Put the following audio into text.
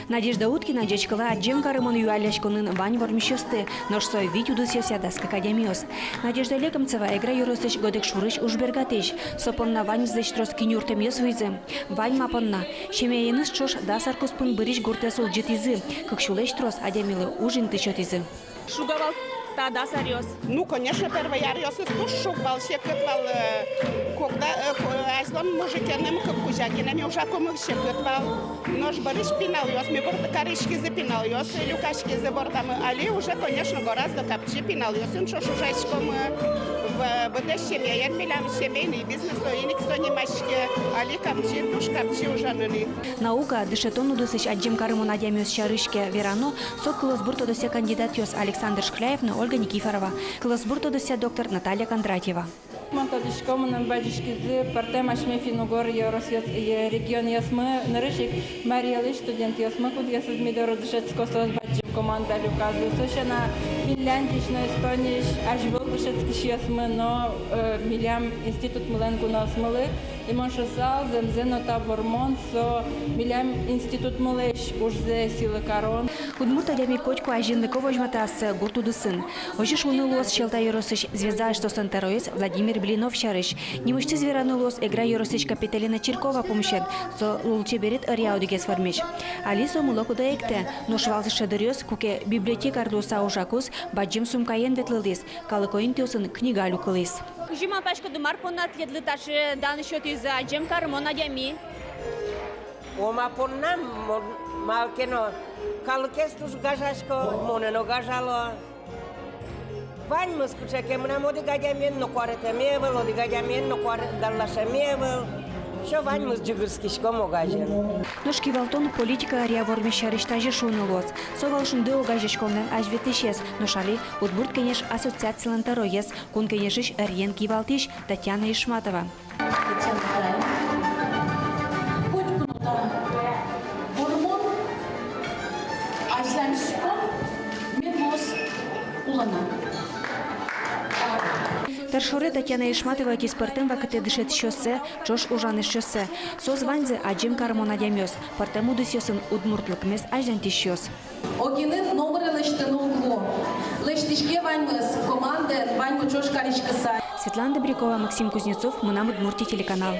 Надежда Уткина дечкала аджем карымон юаляшконын вань вормищосты, ношсой вить удусёся даск академиос. Надежда Лекомцева игра юростыч годек шурыш ужбергатыч, сопонна вань здечтрос кинюртем ёсвыйзы. Вань мапонна, шемееныс чош дасаркуспын бырич гуртесул житизы, кыкшулеш трос адемилы ужин тычотизы. Шугавал тогда сорёс. Ну, конечно, первый ярёс и туш шугвал, секретвал, когда азлом мужикенным, как кузякинами, уже кому секретвал. Нож барыш пинал ёс, мы борт корышки запинал ёс, люкашки за бортом, али уже, конечно, гораздо капчи пинал ёс, он шош уже в БД семья, я милям семейный бизнес, то и никто не мачки, али капчи, душ капчи уже ныли. Наука дышетону досыч аджем карымон адемиос шарышке верано, со классбурто дося кандидат ёс Александр Шкляевна Ольга Никифорова, классбурто дося доктор Наталья Кондратьева. Монтадышкомын бадишкизи партем ашме финугор регион ясмы нарышик Мариялы студент ясмы куд ясыз медоро дышецко соз баджим команда люказу сошана Финляндична Эстониш ажвол дышецки ясмы но милям институт мыленку насмылы и моншасал земзенота вормон со милям институт мылеш ужзе силы корон. Удмурт адями котку ажинлыко возьматас гуртуды сын. Ожиш унылос челта юросыч звезда что сантероис Владимир Блинов шарыш. Немышты зверанулос игра юросыч Капиталина Чиркова помощен, со лучше берет ариаудигес формич. Алисо мулоку да экте, но швалзы шадырёс куке библиотекар дуса ужакус баджим сумкаен ветлылдис, калыкоин тёсын книга люкылыс. Жима пашка думар понат ледлы таши дан счёт из аджем карымон адями. Ома поннам малкено калкестус гажашко монено гажало. Вань мускуча кемна моди гадямен но кварета мевел, оди гадямен но кварета даллаша мевел. Шо вань мус джигырскишко могажен. Ношки валтон политика ариаворме шариштаже шунылос. Совалшын дэ огажешконнен ажветишес, ношали Удмурт кенеш ассоциациялан тароес, кун кенешиш ариен кивалтиш Татьяна Ишматова. Таршуре Татьяна Ишматова киспартем вакыте дышет шоссе, чош ужаны шоссе. Соз ванзе аджем кармон адямёс, партем удысёсын удмуртлык мес аждан тишёс. Огинын номеры лыштыны углу. Лыштишке ваньмыз, команды ваньму чош каричкаса. Светлана Добрякова, Максим Кузнецов, Мунам Удмуртия телеканал.